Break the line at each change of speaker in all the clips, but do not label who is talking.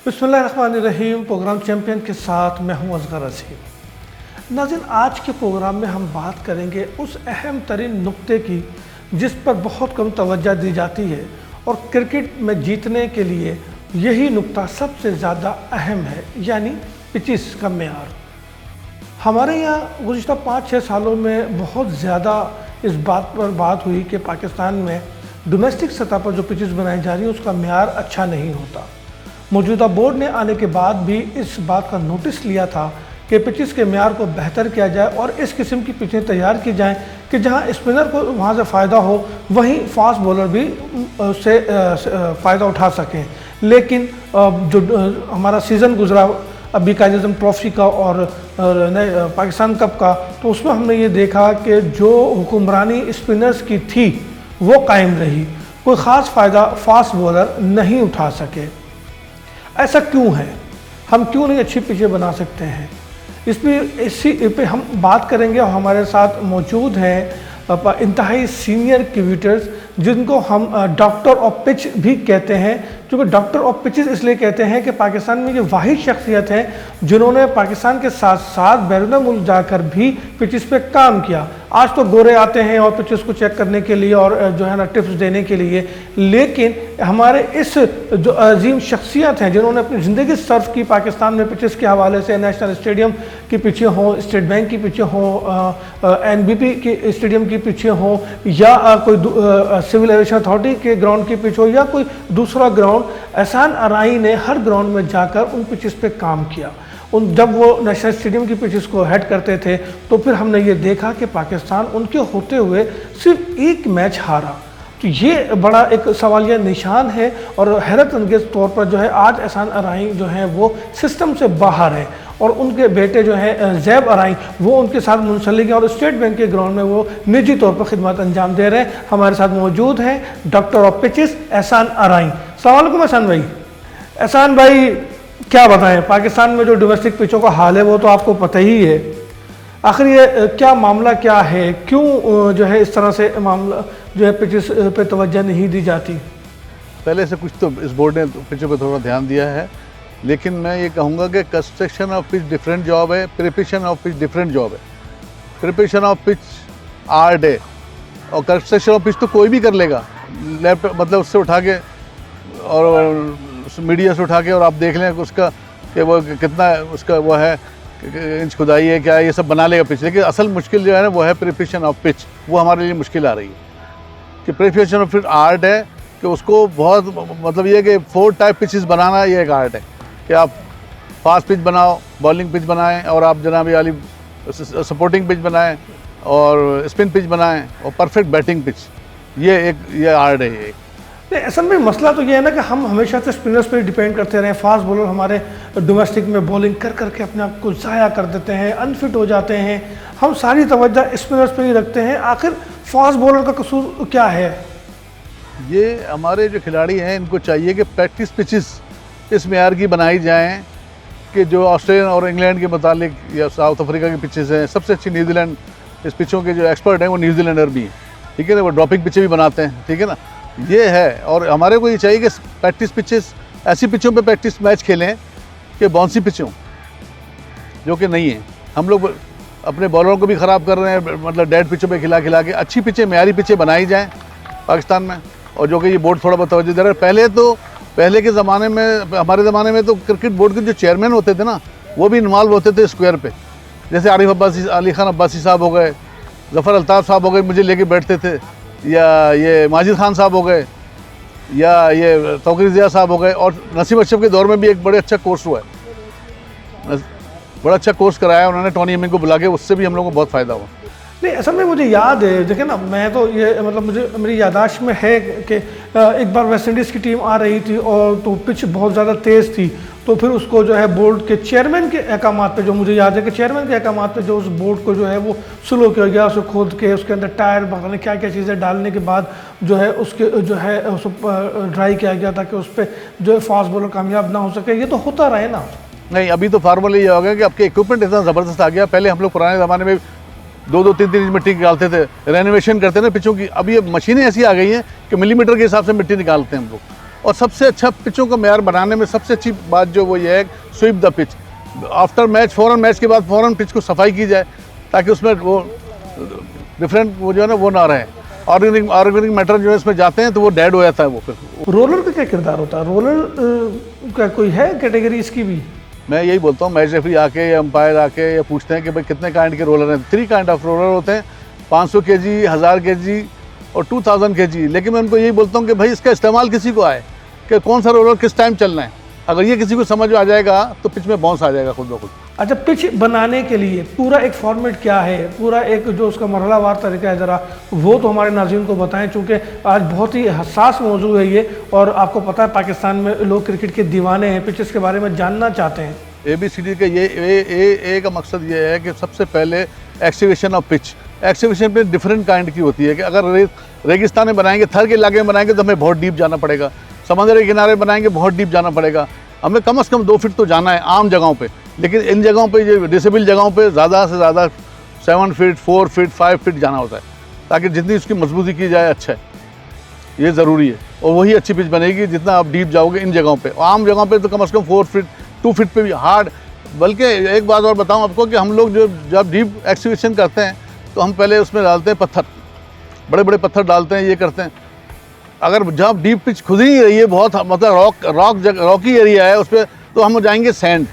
बिस्मिल्लाहिर्रहमानिर्रहीम। Programme champion के साथ मैं हूं असगर अज़ीम। नाज़रीन, आज के प्रोग्राम में हम बात करेंगे उस अहम तरीन नुक्ते की जिस पर बहुत कम तवज्जो दी जाती है और क्रिकेट में जीतने के लिए यही नुक्ता सबसे ज़्यादा अहम है, यानी पिचेस का मेयार। हमारे यहाँ गुज़िश्ता 5-6 सालों में बहुत ज़्यादा इस बात पर बात हुई कि पाकिस्तान में डोमेस्टिक सतह पर जो पिचेस बनाई जा रही है उसका मेयार अच्छा नहीं होता। मौजूदा बोर्ड ने आने के बाद भी इस बात का नोटिस लिया था कि पिचेस के मेयार को बेहतर किया जाए और इस किस्म की पिचें तैयार की जाएं कि जहां स्पिनर को वहां से फ़ायदा हो, वहीं फास्ट बॉलर भी उससे फ़ायदा उठा सकें। लेकिन जो हमारा सीज़न गुजरा अभी कायद-ए-आज़म ट्रॉफ़ी का और पाकिस्तान कप का, तो उसमें हमने ये देखा कि जो हुक्मरानी स्पिनर्स की थी वो कायम रही, कोई ख़ास फ़ायदा फास्ट बॉलर नहीं उठा सके। ऐसा क्यों है? हम क्यों नहीं अच्छी पिचें बना सकते हैं? इसी पे हम बात करेंगे और हमारे साथ मौजूद हैं इंतहाई सीनियर क्रिकेटर्स जिनको हम डॉक्टर ऑफ पिच भी कहते हैं, क्योंकि डॉक्टर ऑफ पिचेस इसलिए कहते हैं कि पाकिस्तान में ये वाहिद शख्सियत है जिन्होंने पाकिस्तान के साथ साथ बैरून मुल्क जाकर भी पिचेस पे काम किया। आज तो गोरे आते हैं और पिचेस को चेक करने के लिए और जो है ना टिप्स देने के लिए, लेकिन हमारे इस जो अजीम शख्सियत हैं जिन्होंने अपनी ज़िंदगी सर्फ की पाकिस्तान में पिचेस के हवाले से, नेशनल स्टेडियम की पिचें हों, स्टेट बैंक की पिचें हों, NBP की स्टेडियम की पिचें हों, या कोई सिविल एविएशन अथॉरिटी के ग्राउंड की पिच हो या कोई दूसरा ग्राउंड, एहसान अराई ने हर ग्राउंड में जाकर उन पिचेस पे काम किया। जब वो नेशनल स्टेडियम की पिचेस को हेड करते थे तो फिर हमने ये देखा कि पाकिस्तान उनके होते हुए सिर्फ एक मैच हारा। तो ये बड़ा एक सवालिया निशान है और हैरत अंगेज़ तौर पर जो है आज एहसान अराई जो है वो सिस्टम से बाहर है और उनके बेटे जो है ज़ैब अराई वो उनके साथ मुंसलिक है और स्टेट बैंक के ग्राउंड में वो निजी तौर पर खिदमत अंजाम दे रहे हैं। हमारे साथ मौजूद हैं डॉक्टर ऑफ पिचेस एहसान अराई। अस्सलाम वालेकुम एहसान भाई। एहसान भाई, क्या बताएं, पाकिस्तान में जो डोमेस्टिक पिचों का हाल है वो तो आपको पता ही है। आखिर ये क्या मामला क्या है, क्यों जो है इस तरह से मामला जो है पिचेस पे तवज्जो नहीं दी जाती?
पहले से कुछ तो इस बोर्ड ने पिचों पे थोड़ा ध्यान दिया है, लेकिन मैं ये कहूँगा कि construction of pitch different job है, preparation of pitch different job है। प्रिपरेशन ऑफ पिच आर्ट है और कंस्ट्रक्शन ऑफ पिच तो कोई भी कर लेगा, लैपटॉप मतलब उससे उठा के और मीडिया से उठा के और आप देख लें उसका कि वो कितना उसका वो है इंच खुदाई है क्या है, ये सब बना लेगा पिच। लेकिन असल मुश्किल जो है ना वो है प्रिपरेशन ऑफ पिच, वो हमारे लिए मुश्किल आ रही है कि प्रिपरेशन ऑफ पिच आर्ट है कि उसको बहुत मतलब ये कि 4 टाइप पिचेस बनाना ये एक आर्ट है कि आप फास्ट पिच बनाओ, बॉलिंग पिच बनाएं और आप जनाब वाली सपोर्टिंग पिच बनाएं और स्पिन पिच बनाएं और परफेक्ट बैटिंग पिच, ये आर्ट है। ये
नहीं, असल में मसला तो ये है ना कि हम हमेशा से स्पिनर्स पर डिपेंड करते रहे। फास्ट बॉलर हमारे डोमेस्टिक में बॉलिंग कर करके अपने आप को ज़ाया कर देते हैं, अनफिट हो जाते हैं, हम सारी तवज्जो स्पिनर्स पर ही रखते हैं। आखिर फास्ट बॉलर का कसूर क्या है?
ये हमारे जो खिलाड़ी हैं इनको चाहिए कि प्रैक्टिस पिचेस इस मेयार की बनाई जाएं कि जो ऑस्ट्रेलियन और इंग्लैंड के मुतालिक या साउथ अफ्रीका की पिचेस हैं, सबसे अच्छी न्यूजीलैंड, इस पिचों के जो एक्सपर्ट हैं वो न्यूजीलैंडर भी हैं, ठीक है ना, वो ड्रॉपिंग पिचें भी बनाते हैं, ठीक है ना, ये है। और हमारे को ये चाहिए कि प्रैक्टिस पिचेस ऐसी पिचों पे प्रैक्टिस मैच खेलें कि बाउंसी पिचों जो कि नहीं है। हम लोग अपने बॉलरों को भी ख़राब कर रहे हैं, मतलब डेड पिचों पे खिला खिला के। अच्छी पिचें, मेयारी पिचें बनाई जाएँ पाकिस्तान में, और जो कि ये बोर्ड थोड़ा बहुत तवज्जो दे रहा है। पहले के ज़माने में, हमारे ज़माने में तो क्रिकेट बोर्ड के जो चेयरमैन होते थे ना वो भी इन्वॉल्व होते थे स्क्वायर पे, जैसे आरिफ अब्बासी, अली खान अब्बासी साहब हो गए, ज़फ़र अल्ताफ़ साहब हो गए, मुझे लेके बैठते थे, या ये माजिद खान साहब हो गए, या ये तौक़ीर ज़िया साहब हो गए। और नसीम अशरफ के दौर में भी एक बड़े अच्छा कोर्स हुआ है, बड़ा अच्छा कोर्स कराया उन्होंने टॉनी हेमिंग को बुला के, उससे भी हम लोगों को बहुत फ़ायदा हुआ।
नहीं, असल में मुझे याद है, देखिए ना, मैं तो ये मतलब मुझे मेरी यादाश्त में है कि एक बार वेस्ट इंडीज़ की टीम आ रही थी और तो पिच बहुत ज़्यादा तेज़ थी, तो फिर उसको जो है बोर्ड के चेयरमैन के अहकामात पे, जो मुझे याद है कि चेयरमैन के अहकामात पे जो उस बोर्ड को जो है वो स्लो किया गया, उसे खोद के उसके अंदर टायर पता क्या क्या चीज़ें डालने के बाद जो है उसके जो है उसको ड्राई किया गया ताकि उस पर जो है फास्ट बॉलर कामयाब ना हो सके। ये तो होता रहे ना।
नहीं, अभी तो फार्मूला ये हो गया कि आपके इक्विपमेंट इतना ज़बरदस्त आ गया। पहले हम लोग पुराने ज़माने में 2-2, 3-3 इंच मिट्टी निकालते थे, रेनोवेशन करते थे पिचों की। अब ये मशीनें ऐसी आ गई हैं कि मिलीमीटर के हिसाब से मिट्टी निकालते हैं हम लोग। और सबसे अच्छा पिचों का मेयार बनाने में सबसे अच्छी बात जो वो ये है, sweep the pitch. After match, फ़ौरन मैच के बाद फ़ौरन पिच को सफाई की जाए, ताकि उसमें वो डिफरेंट वो जो है ना वो ना रहे, ऑर्गेनिक मैटर जो है इसमें जाते हैं तो वो डेड हो जाता है वो फिर।
रोलर का क्या किरदार होता है? रोलर का कोई है कैटेगरी इसकी भी?
मैं यही बोलता हूँ, मैच रेफरी आके या अंपायर आके या पूछते हैं कि भाई कितने काइंड के रोलर हैं। 3 काइंड ऑफ रोलर होते हैं, 500 kg, 1000 kg और 2000 kg। लेकिन मैं उनको यही बोलता हूँ कि भाई इसका इस्तेमाल किसी को आए, कि कौन सा रोलर किस टाइम चलना है। अगर ये किसी को समझ में आ जाएगा तो पिच में बाउंस आ जाएगा खुद ब खुद।
अच्छा, पिच बनाने के लिए पूरा एक फॉर्मेट क्या है, पूरा एक जो उसका मरहलावार तरीका है, ज़रा वो तो हमारे नाज़रीन को बताएं, चूँकि आज बहुत ही हसास मौजू है ये, और आपको पता है पाकिस्तान में लोग क्रिकेट के दीवाने हैं, पिचेस के बारे में जानना चाहते हैं।
ABCD का ये का मकसद ये है कि सबसे पहले एक्टिवेशन ऑफ पिच। एक्टिवेशन पे डिफरेंट काइंड की होती है कि अगर रेगिस्तान में बनाएंगे, थर के इलाके में बनाएंगे तो हमें बहुत डीप जाना पड़ेगा, समंदर के किनारे बनाएंगे बहुत डीप जाना पड़ेगा, हमें कम से कम 2 फीट तो जाना है आम जगहों पे। लेकिन इन जगहों पे, जो डिसेबल जगहों पे ज़्यादा से ज़्यादा 7 फीट, 4 फीट, 5 फीट जाना होता है, ताकि जितनी उसकी मजबूती की जाए अच्छा है, ये ज़रूरी है। और वही अच्छी पिच बनेगी जितना आप डीप जाओगे इन जगहों पे। आम जगहों पे तो कम से कम 4 फीट, 2 फीट पे भी हार्ड। बल्कि एक बात और बताऊं आपको कि हम लोग जो जब डीप एक्सकवेशन करते हैं तो हम पहले उसमें डालते हैं पत्थर, बड़े बड़े पत्थर डालते हैं, ये करते हैं। अगर जब डीप पिच खुद ही रही है, बहुत मतलब रॉकी एरिया है उस पर, तो हम जाएंगे सैंड,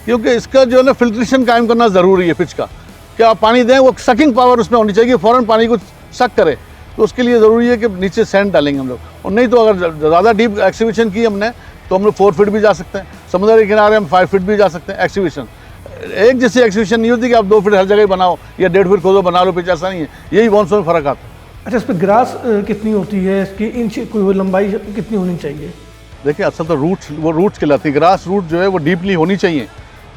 क्योंकि इसका जो है ना फिल्ट्रेशन कायम करना ज़रूरी है पिच का। कि आप पानी दें, वो सकिंग पावर उसमें होनी चाहिए, फ़ौरन पानी को सक करे, तो उसके लिए ज़रूरी है कि नीचे सैंड डालेंगे हम लोग। और नहीं तो अगर ज़्यादा डीप एक्सकवेशन की हमने तो हम लोग 4 फीट भी जा सकते हैं, समुद्र के किनारे हम 5 फीट भी जा सकते हैं। एक्सकवेशन एक जैसी एक्सकवेशन नहीं होती कि आप 2 फीट हर जगह बनाओ या 1.5 फीट खोदो बना लो पिच, ऐसा नहीं है। यही बाउंस में फ़र्क आता है।
अच्छा, इस पर ग्रास कितनी होती है, इसकी इंच कोई लंबाई कितनी होनी चाहिए?
देखिए, असल तो रूट्स कहलाती है। ग्रास रूट जो है वो डीपली होनी चाहिए,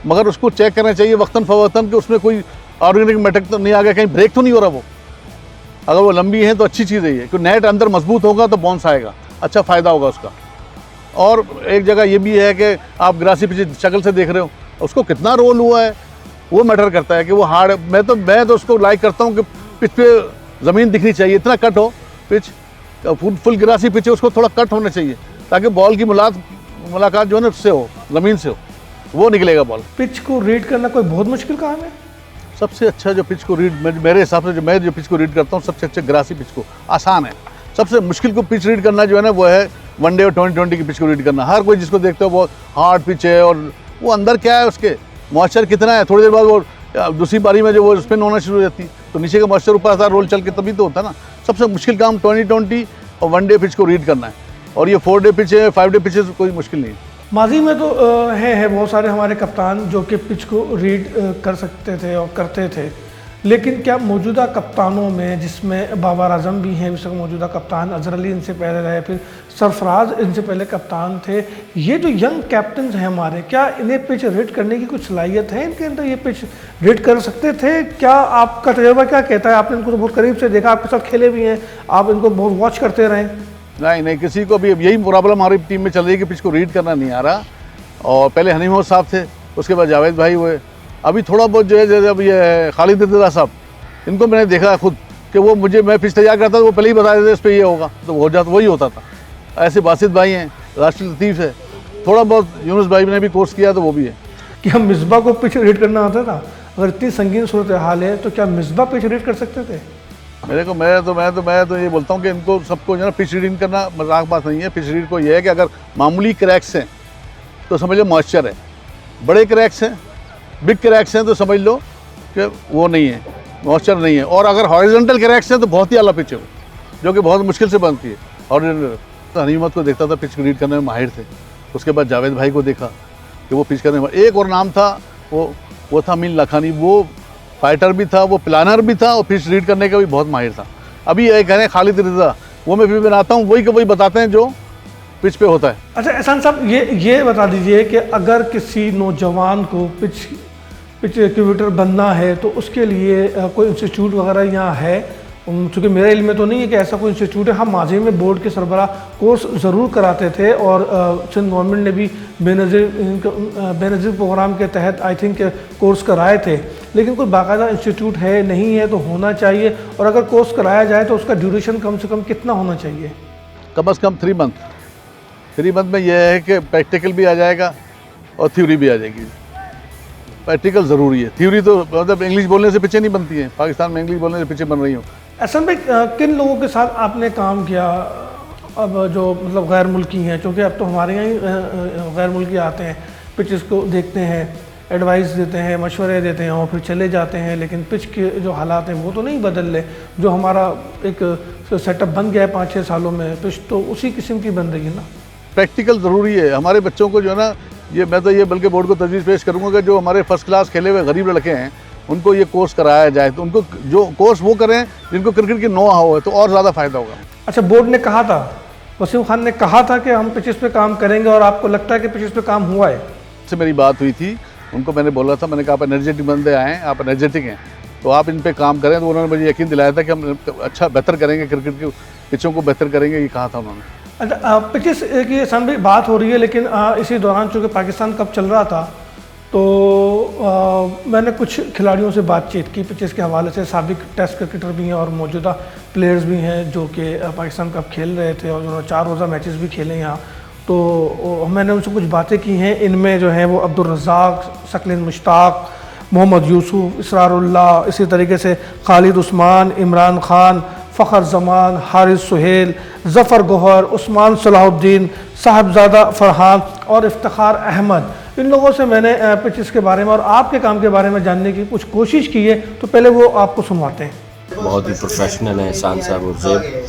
मगर उसको चेक करना चाहिए वक्तन फवक्तन कि उसमें कोई ऑर्गेनिक मैटर तो नहीं आ गया, कहीं ब्रेक तो नहीं हो रहा वो। अगर वो लंबी है तो अच्छी चीज़ है ये, कि नेट अंदर मजबूत होगा तो बाउंस आएगा, अच्छा फ़ायदा होगा उसका। और एक जगह ये भी है कि आप ग्रासी पिच शक्ल से देख रहे हो, उसको कितना रोल हुआ है वो मैटर करता है कि वो हार्ड। मैं तो उसको लाइक करता हूँ कि पिच पे ज़मीन दिखनी चाहिए, इतना कट हो पिच, फुल ग्रासी पिच है उसको थोड़ा कट होना चाहिए, ताकि बॉल की मुलाकात जो है ना उससे हो, ज़मीन से हो, वो निकलेगा बॉल।
पिच को रीड करना कोई बहुत मुश्किल काम है?
सबसे अच्छा जो पिच को रीड, मेरे हिसाब से मैं जो पिच को रीड करता हूँ, सबसे अच्छा ग्रासी पिच को आसान है। सबसे मुश्किल को पिच रीड करना जो है ना वो है वनडे और 2020 की पिच को रीड करना। हर कोई जिसको देखते हो बहुत हार्ड पिच है, और वो अंदर क्या है, उसके मॉइस्चर कितना है, थोड़ी देर बाद वो दूसरी पारी में जो वो स्पिन होना शुरू हो जाती है, तो नीचे का मॉइस्चर ऊपर आता है, रोल चल के तभी तो होता है ना। सबसे मुश्किल काम 2020 और वनडे पिच को रीड करना है, और ये 4 डे पिच है, 5 डे पिच है, कोई मुश्किल नहीं है।
माजी में तो है बहुत सारे हमारे कप्तान जो कि पिच को रीड कर सकते थे और करते थे, लेकिन क्या मौजूदा कप्तानों में, जिसमें बाबर आजम भी हैं इस वक्त मौजूदा कप्तान, अजहर अली इनसे पहले रहे, फिर सरफराज इनसे पहले कप्तान थे, ये जो यंग कैप्टन हैं हमारे, क्या इन्हें पिच रीड करने की कुछ सलाहियत है इनके अंदर? ये पिच रीड कर सकते थे? क्या आपका तजुर्बा क्या कहता है? आपने इनको तो बहुत करीब से देखा, आपके साथ खेले भी हैं, आप इनको बहुत वॉच करते रहे।
नहीं, किसी को भी यही प्रॉब्लम हमारी टीम में चल रही है कि पिच को रीड करना नहीं आ रहा। और पहले हनीम मोहम्मद साहब थे, उसके बाद जावेद भाई हुए, अभी थोड़ा बहुत जो है जैसे अब ये खालिद रज़ा साहब, इनको मैंने देखा खुद कि वो मैं पिच तैयार करता था, वो पहले ही बता देते इस पर ये होगा, तो हो जाता, वही होता था। ऐसे बासित भाई हैं, राशिद लतीफ़ है, थोड़ा बहुत यूनुस भाई ने भी कोर्स किया तो वो भी है।
कि हम मिसबा को पिच रीड करना आता था? अगर इतनी संगीन सूरत हाल है तो क्या मिसबा पिच रीड कर सकते थे?
मैं तो ये बोलता हूँ कि इनको सबको जो है ना पिच रीडिंग करना मजाक बात नहीं है। पिच रीड को ये है कि अगर मामूली क्रैक्स हैं तो समझ लो मॉइस्चर है, बड़े क्रैक्स हैं, बिग क्रैक्स हैं तो समझ लो कि वो नहीं है, मॉइस्चर नहीं है। और अगर हॉरिजॉन्टल क्रैक्स हैं तो बहुत ही आला पिच है वो, जो कि बहुत मुश्किल से बनती है हॉरिजॉन्टल। तो हनीमत को देखता था पिच रीड करने में माहिर थे, उसके बाद जावेद भाई को देखा कि वो पिच करने में, एक और नाम था वो था अमीन लाखानी, वो फाइटर भी था, वो प्लानर भी था, और पिच रीड करने का भी बहुत माहिर था। अभी एक है खालिद रज़ा, वो मैं भी बनाता हूँ, वही बताते हैं जो पिच पे होता है। अच्छा
एहसान साहब, ये बता दीजिए कि अगर किसी नौजवान को पिच एक्टिवेटर बनना है तो उसके लिए कोई इंस्टीट्यूट वगैरह यहाँ है? चूँकि मेरे इल्म में तो नहीं है कि ऐसा कोई इंस्टीट्यूट है। हम माजी में बोर्ड के सरबराह कोर्स ज़रूर कराते थे, और सिंध गवर्नमेंट ने भी बेनज़ीर प्रोग्राम के तहत आई थिंक कोर्स कराए थे, लेकिन कोई बाकायदा इंस्टीट्यूट है नहीं है तो होना चाहिए, और अगर कोर्स कराया जाए तो उसका ड्यूरेशन कम से कम कितना होना चाहिए?
कम से कम 3 मंथ। 3 मंथ में यह है कि प्रैक्टिकल भी आ जाएगा और थ्योरी भी आ जाएगी। प्रैक्टिकल ज़रूरी है, थ्योरी तो मतलब इंग्लिश बोलने से पीछे नहीं बनती है, पाकिस्तान में इंग्लिश बोलने से पीछे बन रही हो।
एहसान भाई, किन लोगों के साथ आपने काम किया अब जो मतलब गैर मुल्की हैं, क्योंकि अब तो हमारे यहाँ ही गैर मुल्की आते हैं, पिचेस को देखते हैं, एडवाइस देते हैं, मशवरे देते हैं और फिर चले जाते हैं, लेकिन पिच के जो हालात हैं वो तो नहीं बदल रहे। जो हमारा एक सेटअप बन गया है 5-6 सालों में, पिच तो उसी किस्म की बन रही है ना।
प्रैक्टिकल ज़रूरी है हमारे बच्चों को, जो है ना, ये मैं तो ये बल्कि बोर्ड को तजवीज़ पेश करूँगा कि जो हमारे फर्स्ट क्लास खेले हुए गरीब लड़के हैं उनको ये कोर्स कराया जाए, तो उनको जो कोर्स वो करें जिनको क्रिकेट की नो हाउ है, तो और ज़्यादा फ़ायदा होगा।
अच्छा, बोर्ड ने कहा था, वसीम खान ने कहा था कि हम पिचेस पे काम करेंगे, और आपको लगता है कि पिचेस पे काम हुआ है?
से मेरी बात हुई थी, उनको मैंने बोला था, मैंने कहा आप एनर्जेटिक बंदे आए हैं, आप एनर्जेटिक हैं, तो आप इन पे काम करें। तो उन्होंने मुझे यकीन दिलाया था कि हम अच्छा बेहतर करेंगे, क्रिकेट की पिचों को बेहतर करेंगे, ये कहा था उन्होंने।
अच्छा, पिचेस की एहसान भाई बात हो रही है, लेकिन इसी दौरान चूँकि पाकिस्तान कप चल रहा था तो मैंने कुछ खिलाड़ियों से बातचीत की पिचेस के हवाले से। साबिक टेस्ट क्रिकेटर भी हैं और मौजूदा प्लेयर्स भी हैं जो कि पाकिस्तान कप खेल रहे थे और उन्होंने 4 रोज़ा मैचेस भी खेले यहाँ। तो मैंने उनसे कुछ बातें की हैं, इनमें जो है वो अब्दुल रज़ाक, सकलिन मुश्ताक, मोहम्मद यूसुफ, इसरारुल्लाह, इसी तरीके से खालिद उस्मान, इमरान खान, फ़खर जमान, हारिस सुहेल, ज़फ़र गौहर, उस्मान सलाहुद्दीन, साहबजादा फ़रहान और इफ्तिखार अहमद, इन लोगों से मैंने पिचेस के बारे में और आपके काम के बारे में जानने की कुछ कोशिश की है। तो पहले वो आपको सुनवाते हैं।
बहुत ही प्रोफेशनल हैं एहसान साहब और ज़ैब,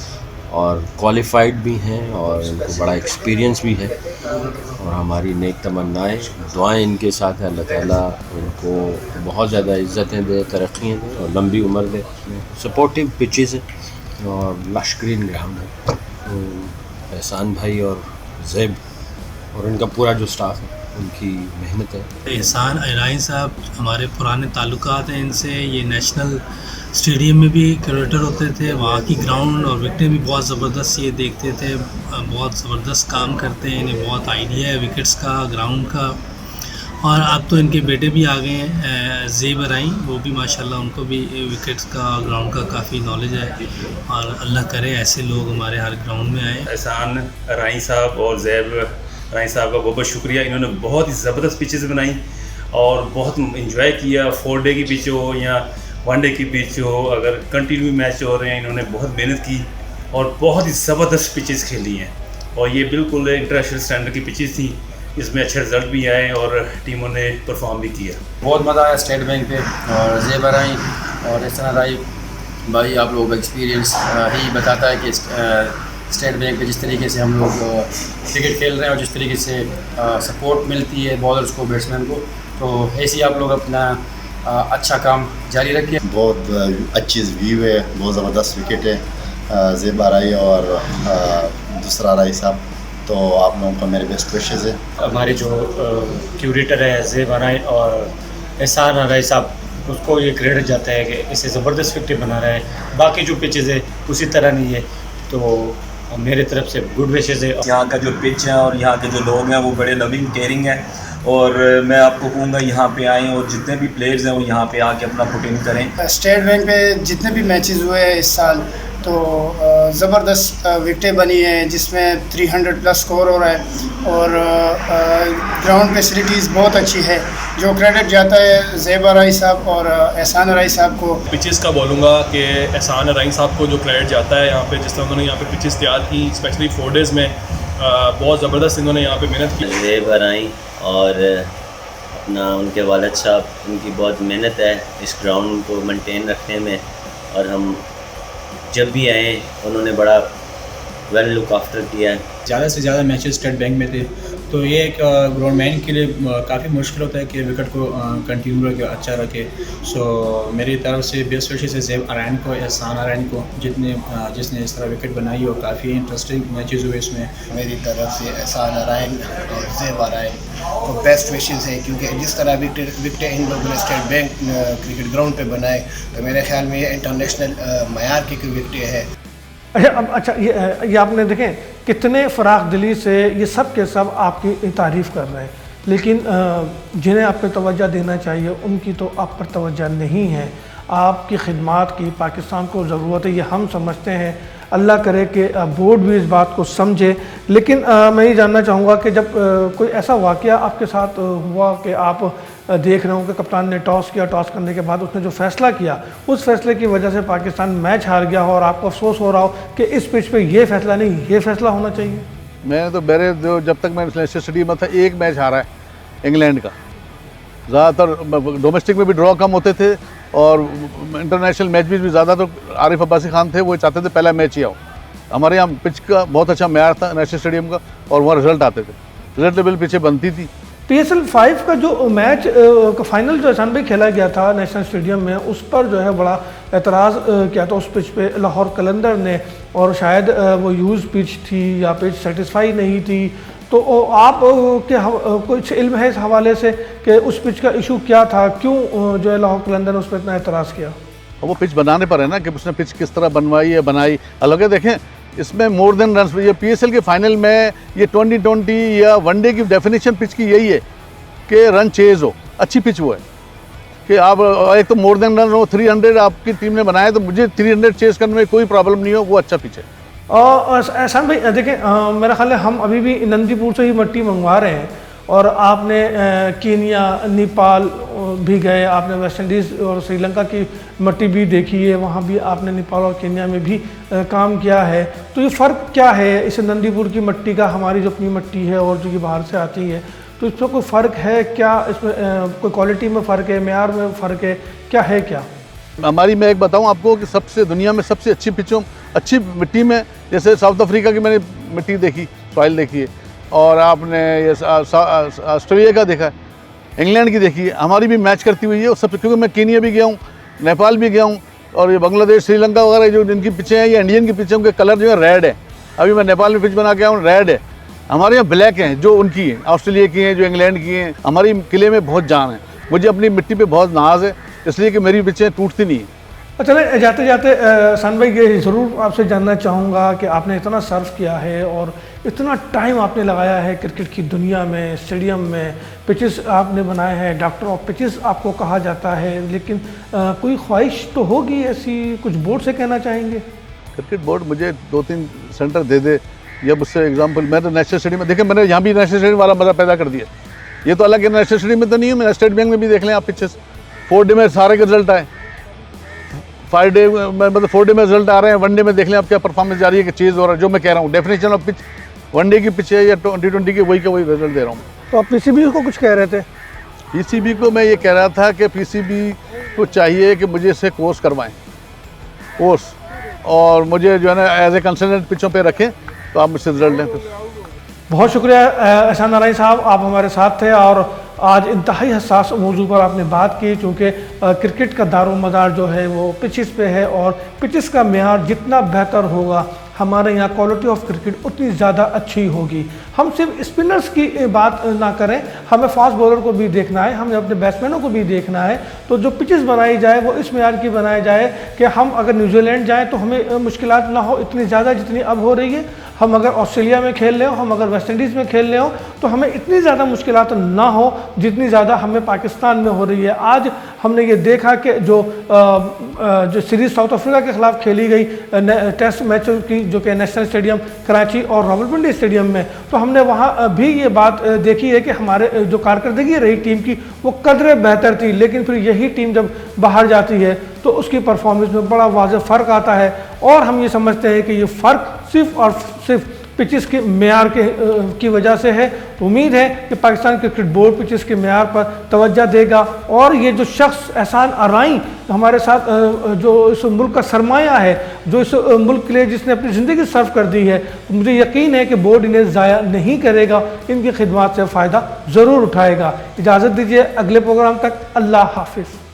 और क्वालिफाइड भी हैं और इनको बड़ा एक्सपीरियंस भी है, और हमारी नेक तमन्नाएं दुआएं इनके साथ है, अल्लाह ताला इनको बहुत ज़्यादा इज़्ज़तें दे, तरक्कियाँ दे और लंबी उम्र दे। सपोर्टिव पिचेस हैं और लश ग्रीन ग्राउंड है। तो एहसान भाई और ज़ैब और इनका पूरा जो स्टाफ है उनकी मेहनत है।
एहसान अराइन साहब हमारे पुराने ताल्लुकात हैं इनसे, ये नेशनल स्टेडियम में भी क्रिकेटर होते थे, वहाँ की ग्राउंड और विकेटें भी बहुत ज़बरदस्त ये देखते थे, बहुत ज़बरदस्त काम करते हैं, इन्हें बहुत आइडिया है विकेट्स का, ग्राउंड का। और अब तो इनके बेटे भी आ गए हैं, ज़ैब अराइन, वो भी माशाल्लाह उनको भी विकेट्स का, ग्राउंड का काफ़ी नॉलेज है, और अल्लाह करे ऐसे लोग हमारे हर ग्राउंड में आए।
एहसान अराइन साहब और ज़ैब अराइन साहब का बहुत बहुत शुक्रिया, इन्होंने बहुत ही ज़बरदस्त पिचेस बनाई और बहुत इंजॉय किया। 4 डे की पिच हो या 1 डे की पिच हो, अगर कंटिन्यू मैच हो रहे हैं, इन्होंने बहुत मेहनत की और बहुत ही ज़बरदस्त पिचेस खेली हैं, और ये बिल्कुल इंटरनेशनल स्टैंडर्ड की पिचेस थी। इसमें अच्छे रिजल्ट भी आए और टीमों ने परफॉर्म भी किया।
बहुत मज़ा आया स्टेट बैंक पे, और ज़ैब अराइन और एहसान अराइन भाई, आप लोगों का एक्सपीरियंस ही बताता है कि स्टेट बैंक पे जिस तरीके से हम लोग क्रिकेट खेल रहे हैं और जिस तरीके से सपोर्ट मिलती है बॉलर्स को, बैट्समैन को, तो ऐसे ही आप लोग अपना अच्छा काम जारी रखिए।
बहुत अच्छी व्यू है, बहुत ज़बरदस्त विकेट है। ज़ैब अराइन और दूसरा अराइन साहब, तो आप लोगों को मेरे बेस्ट विशेज़ है।
हमारे जो क्यूरेटर है ज़ैब अराइन और एहसान अराइन साहब, उसको ये क्रेडिट जाता है कि इसे ज़बरदस्त विकेट बना रहा है। बाकी जो पिचेज़ है उसी तरह नहीं है, तो मेरे तरफ से गुड विशेज़ है।
यहाँ का जो पिच है और यहाँ के जो लोग हैं वो बड़े लविंग केयरिंग हैं, और मैं आपको कहूँगा यहाँ पे आएँ और जितने भी प्लेयर्स हैं वो यहाँ पे आके अपना पुट इन करें।
स्टेट बैंक पे जितने भी मैचेस हुए हैं इस साल, तो ज़बरदस्त विकेटें बनी हैं जिसमें 300+ स्कोर हो रहा है, और ग्राउंड फैसिलिटीज़ बहुत अच्छी है, जो क्रेडिट जाता है ज़ैब अराइन साहब और एहसान अराइन साहब को।
पिचेस का बोलूँगा कि एहसान अराइन साहब को जो क्रेडिट जाता है यहाँ पे, जिस तरह उन्होंने यहाँ पे पिचेस तैयार की, स्पेशली 4 डेज़ में, बहुत ज़बरदस्त इन्होंने यहाँ पे मेहनत की।
ज़ैब अराइन और अपना उनके वालिद साहब, उनकी बहुत मेहनत है इस ग्राउंड को मेंटेन रखने में, और हम जब भी आए उन्होंने बड़ा वेल लुक आफ्टर किया है।
ज़्यादा से ज़्यादा मैचेस स्टेट बैंक में थे, तो ये एक ग्राउंडमैन के लिए काफ़ी मुश्किल होता है कि विकेट को कंटिन्यू रखे, अच्छा रखे। सो मेरी तरफ से बेस्ट विशेज़ है ज़ैब अराइन को, एहसान अराइन को, जिसने इस तरह विकेट बनाई और काफ़ी इंटरेस्टिंग मैचेस हुए इसमें।
मेरी तरफ से एहसान अराइन और ज़ैब अराइन को बेस्ट विशेज़ है, क्योंकि जिस तरह विकेटें इन लोगों ने स्टेट बैंक क्रिकेट ग्राउंड पे बनाए, तो मेरे ख्याल में ये इंटरनेशनल मयार की विकेटें हैं।
अच्छा, ये आपने देखें कितने फ़राख दिली से ये सब के सब आपकी तारीफ़ कर रहे हैं, लेकिन जिन्हें आप पे तवज्जो देना चाहिए उनकी तो आप पर तवज्जो नहीं है। आपकी खिदमत की पाकिस्तान को ज़रूरत है, ये हम समझते हैं। अल्लाह करे कि बोर्ड भी इस बात को समझे। लेकिन मैं ये जानना चाहूँगा कि जब कोई ऐसा वाक़या आपके साथ हुआ कि आप देख रहे हो कि कप्तान ने टॉस किया, टॉस करने के बाद उसने जो फ़ैसला किया, उस फैसले की वजह से पाकिस्तान मैच हार गया हो और आपको अफसोस हो रहा हो कि इस पिच पे ये फ़ैसला नहीं, ये फ़ैसला होना चाहिए?
मैंने तो मेरे जो जब तक मैं लेस्टर सिटी में था एक मैच हारा है इंग्लैंड का। ज़्यादातर डोमेस्टिक में भी ड्रॉ कम होते थे और इंटरनेशनल मैच भी ज़्यादा, तो आरिफ अब्बासी खान थे, वो चाहते थे पहला मैच ही आओ। हमारे यहाँ पिच का बहुत अच्छा मैच था नेशनल स्टेडियम का और वहाँ रिजल्ट आते थे, रिजल्ट लेवल पीछे बनती थी।
PSL 5 का जो मैच का फाइनल जो एहसान भाई खेला गया था नेशनल स्टेडियम में, उस पर जो है बड़ा एतराज़ किया था उस पिच पे लाहौर कलंदर ने, और शायद वो यूज़ पिच थी या पिच सेटिस्फाई नहीं थी। तो आप के कुछ इल्म है इस हवाले से कि उस पिच का इशू क्या था, क्यों जो है लाहौर कलंदर ने उस पर इतना एतराज़ किया?
वो पिच बनाने पर है ना कि उसने पिच किस तरह बनवाई है, बनाई अलग है। देखें इसमें मोर देन रन, ये PSL के फाइनल में ये 2020 या वनडे की डेफिनेशन पिच की यही है कि रन चेज हो, अच्छी पिच वो है कि आप एक तो मोर देन रन हो, 300 आपकी टीम ने बनाया तो मुझे 300 चेज करने में कोई प्रॉब्लम नहीं हो, वो अच्छा पिच है।
एहसान भाई देखें, मेरा ख्याल है हम अभी भी नंदीपुर से ही मिट्टी मंगवा रहे हैं, और आपने कीनिया, नेपाल भी गए, आपने वेस्ट इंडीज़ और श्रीलंका की मिट्टी भी देखी है, वहाँ भी आपने नेपाल और कीनिया में भी काम किया है। तो ये फ़र्क क्या है इस नंदीपुर की मिट्टी का, हमारी जो अपनी मिट्टी है और जो कि बाहर से आती है, तो इसमें कोई फ़र्क है क्या? इसमें कोई क्वालिटी में फ़र्क है, मेयार में फ़र्क है, क्या है क्या?
हमारी मैं एक बताऊं आपको कि सबसे दुनिया में सबसे अच्छी पिचों, अच्छी मिट्टी में, जैसे साउथ अफ्रीका की मैंने मिट्टी देखी, सॉइल देखी है, और आपने ये ऑस्ट्रेलिया का देखा है, इंग्लैंड की देखी है, हमारी भी मैच करती हुई है। और सब क्योंकि मैं कीनिया भी गया हूँ, नेपाल भी गया हूँ, और ये बांग्लादेश, श्रीलंका वगैरह जो जिनकी पिचें हैं, ये इंडियन की पिचों के कलर जो है रेड है। अभी मैं नेपाल में पिच बना के आया हूँ, रेड है। हमारे यहाँ ब्लैक हैं जो उनकी हैं, ऑस्ट्रेलिया की हैं, जो इंग्लैंड की हैं। हमारी किले में बहुत जान है, मुझे अपनी मिट्टी पे बहुत नाज है, इसलिए कि मेरी पिचें टूटती नहीं हैं।
चले जाते जाते सन भाई ये ज़रूर आपसे जानना चाहूँगा कि आपने इतना सर्व किया है और इतना टाइम आपने लगाया है क्रिकेट की दुनिया में, स्टेडियम में, पिचेस आपने बनाए हैं, डॉक्टर ऑफ पिचेस आपको कहा जाता है, लेकिन कोई ख्वाहिश तो होगी ऐसी, कुछ बोर्ड से कहना चाहेंगे?
क्रिकेट बोर्ड मुझे 2-3 सेंटर दे दे, या मुझसे एग्जाम्पल, मैं तो नेशनल स्टेडियम में, देखें मैंने यहाँ भी नेशनल स्टेडियम वाला मज़ा पैदा कर दिया। ये तो अलग है, नेशनल स्टेडियम में तो नहीं है, मैं स्टेट बैंक में भी देख लें आप पिचेस, 4 डे में सारे के रिजल्ट आए, 5 डे में, मतलब 4 डे में रिजल्ट आ रहे हैं, 1 डे में देख लें आप क्या परफॉर्मेंस जा रही है कि चीज़ हो रहा है। जो मैं कह रहा हूँ डेफिनेशन ऑफ पिच 1 डे की पिच है या 2020 की, वही का वही रिजल्ट दे रहा हूँ।
तो आप PCB को कुछ कह रहे थे?
PCB को मैं ये कह रहा था कि PCB को चाहिए कि मुझे इससे कोर्स करवाएं, कोर्स, और मुझे जो है ना एज ए कंसल्टेंट पिचों पे रखें, तो आप मुझसे रिजल्ट लें।
बहुत शुक्रिया एहसान नारायण साहब, आप हमारे साथ थे और आज इंतहाई हसास मौजू पर आपने बात की, क्योंकि क्रिकेट का दारोमदार जो है वो पिचेस पे है, और पिचेस का मेयार जितना बेहतर होगा हमारे यहाँ क्वालिटी ऑफ क्रिकेट उतनी ज़्यादा अच्छी होगी। हम सिर्फ स्पिनर्स की बात ना करें, हमें फास्ट बॉलर को भी देखना है, हमें अपने बैट्समैनों को भी देखना है। तो जो पिचेस बनाई जाए वो इस मेयार की बनाई जाए कि हम अगर न्यूजीलैंड जाएँ तो हमें मुश्किलात ना हो इतनी ज़्यादा जितनी अब हो रही है। हम अगर ऑस्ट्रेलिया में खेल रहे हो, हम अगर वेस्ट इंडीज़ में खेल रहे हो, तो हमें इतनी ज़्यादा मुश्किलात ना हो जितनी ज़्यादा हमें पाकिस्तान में हो रही है। आज हमने ये देखा कि जो सीरीज़ साउथ अफ्रीका के ख़िलाफ़ खेली गई टेस्ट मैचों की, जो कि नेशनल स्टेडियम कराची और रावलपिंडी स्टेडियम में, तो हमने वहाँ भी ये बात देखी है कि हमारे जो कारकर्दगी रही टीम की वो कदरे बेहतर थी, लेकिन फिर यही टीम जब बाहर जाती है तो उसकी परफॉर्मेंस में बड़ा वाज़ेह फ़र्क आता है। और हम ये समझते हैं कि ये फ़र्क सिर्फ़ और सिर्फ पिचेस के मेयार की वजह से है। तो उम्मीद है कि पाकिस्तान क्रिकेट बोर्ड पिचेस के मेयार पर तवज्जो देगा, और ये जो शख्स एहसान आराई हमारे साथ जो इस मुल्क का सरमाया है, जो इस मुल्क के लिए जिसने अपनी ज़िंदगी सर्व कर दी है, तो मुझे यकीन है कि बोर्ड इन्हें ज़ाया नहीं करेगा, इनकी खिदमत से फ़ायदा ज़रूर उठाएगा। इजाज़त दीजिए, अगले प्रोग्राम तक अल्लाह हाफिज़।